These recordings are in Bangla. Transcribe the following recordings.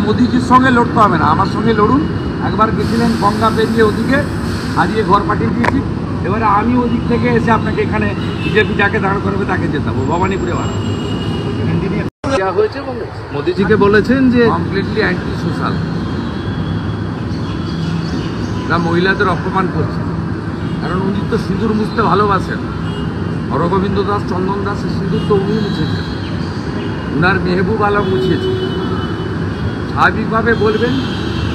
মোদিজির সঙ্গে লড়তে হবে না, আমার সঙ্গে লড়ুন। একবার গেছিলেন গঙ্গা পেরিয়ে ওদিকে, হারিয়ে ঘর পাঠিয়ে দিয়েছি। এবারে আমি ওদিক থেকে এসে আপনাকে এখানে বিজেপি যাকে দাঁড় করবে তাকে জেতাবো, ভবানীপুরে বাড়া হয়েছে এবং মোদিজিকে বলেছেন যে কমপ্লিটলি অ্যান্টি সোশ্যাল, মহিলাদের অপমান করছে। কারণ উনি তো সিঁদুর মুছতে ভালোবাসেন। হরগোবিন্দ দাস, চন্দন দাসের সিঁদুর তো উনি মুছেছেন, উনার মেহবুব আলম মুছিয়েছে। স্বাভাবিকভাবে বলবেন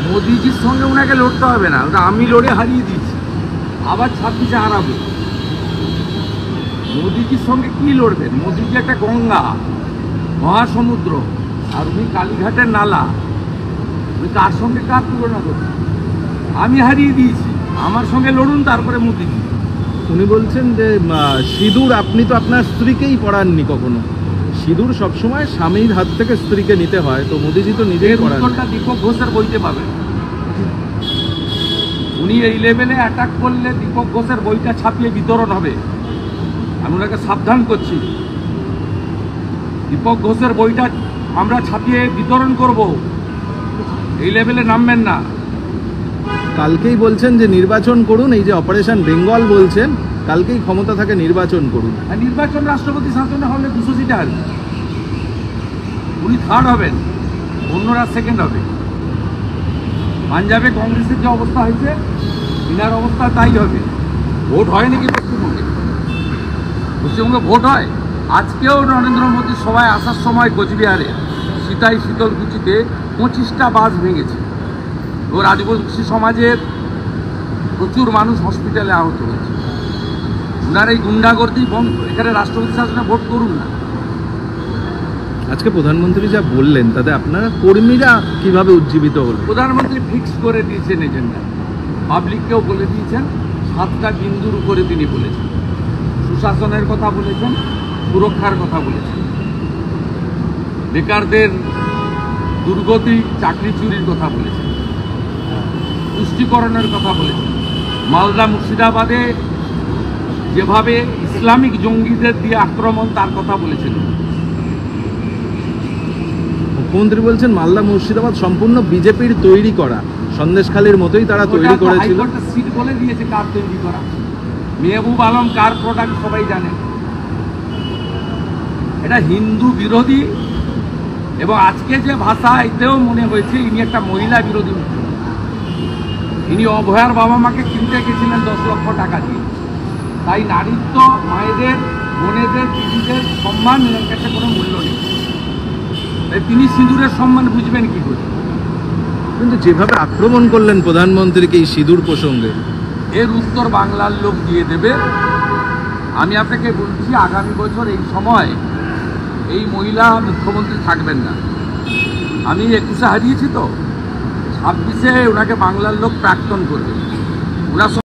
মোদিজির সঙ্গে ওনাকে লড়তে হবে না, ওটা আমি লড়ে হারিয়ে দিয়েছি, আবার 26-এ হারাবো। মোদিজির সঙ্গে কি লড়বেন? মোদিজি একটা গঙ্গা, মহাসমুদ্র, আর উনি কালীঘাটের নালা। উনি কার সঙ্গে কার তুলনা করবেন? আমি হারিয়ে দিয়েছি, আমার সঙ্গে লড়ুন, তারপরে মোদিজি। উনি বলছেন যে সিঁদুর আপনি তো আপনার স্ত্রীকেই পড়াননি কখনো, সিঁদুর সবসময় স্বামীর হাত থেকে স্ত্রীকে নিতে হয়, তো মোদিজি তো নিজেই পড়ান। উত্তরটা দীপক ঘোষের বইতে পাবেন। উনি এই লেভেলে অ্যাটাক করলে দীপক ঘোষের বইটা ছাপিয়ে বিতরণ হবে, আমি ওনাকে সাবধান করছি। দীপক ঘোষের বইটা আমরা ছাপিয়ে বিতরণ করব, এই লেভেলে নামবেন না। কালকেই বলছেন যে নির্বাচন করুন, এই যে অপারেশন বেঙ্গল বলছেন, কালকেই ক্ষমতা থাকে নির্বাচন করুন। আর নির্বাচন রাষ্ট্রপতি শাসনে হলে 200 সিটে আসবে, উনি থার্ড হবেন, অন্যরা সেকেন্ড হবে। পাঞ্জাবে কংগ্রেসের যে অবস্থা হয়েছে, ইনার অবস্থা তাই হবে। ভোট হয় নাকি পশ্চিমবঙ্গে? পশ্চিমবঙ্গে ভোট হয়। আজকেও নরেন্দ্র মোদী সভায় আসার সময় কোচবিহারে সীতাই শীতলকুচিতে 25টা বাস ভেঙেছে। ও রাজবংশী সমাজের প্রচুর মানুষ হসপিটালে আহত হয়েছে। ওনার এই গুন্ডাগর্দি বন্ধ, এখানে রাষ্ট্রপতি শাসনে ভোট করুন না। আজকে প্রধানমন্ত্রী যা বললেন তাতে আপনারা কর্মীরা কিভাবে উজ্জীবিত হল? প্রধানমন্ত্রী ফিক্স করে দিয়েছেন এজেন্ডা, পাবলিককেও বলে দিয়েছেন। 7টা বিন্দুর উপরে তিনি বলেছেন, সুশাসনের কথা বলেছেন, সুরক্ষার কথা বলেছেন, বেকারদের দুর্গতি চাকরি চুরির কথা বলেছেন, পুষ্টিকরণের কথা বলেছেন। মালদা মুর্শিদাবাদে যেভাবে ইসলামিক জঙ্গিদের দিয়ে আক্রমণ, তার কথা বলেছেন। মুখ্যমন্ত্রী বলছেন মালদা মুর্শিদাবাদ সম্পূর্ণ বিজেপির তৈরি করা, সন্দেশখালীর মতোই তারা তৈরি করেছিল। সিট বলে দিয়েছে কার তৈরি করা। মেহবুব আলম কার প্রোডাক্ট সবাই জানে। এটা হিন্দু বিরোধী, এবং আজকে যে ভাষা, এতেও মনে হয়েছে ইনি একটা মহিলা বিরোধী মুখ্যমন্ত্রী। ইনি অভয়ার বাবা মাকে কিনতে গেছিলেন 10 লক্ষ টাকা দিয়ে। তাই নারীত্ব, মায়েদের, বোনেদের, দিদিদের সম্মান এর কাছে কোনো মূল্য নেই। তিনি সিঁদুরের সম্মান বুঝবেন কি করে? কিন্তু যেভাবে আক্রমণ করলেন প্রধানমন্ত্রীকে এই সিঁদুর প্রসঙ্গে, এর উত্তর বাংলার লোক দিয়ে দেবে। আমি আপনাকে বলছি, আগামী বছর এই সময় এই মহিলা মুখ্যমন্ত্রী থাকবেন না। আমি 21-এ হারিয়েছি, তো 26-এ ওনাকে বাংলার লোক প্রাক্তন করবে। ওনার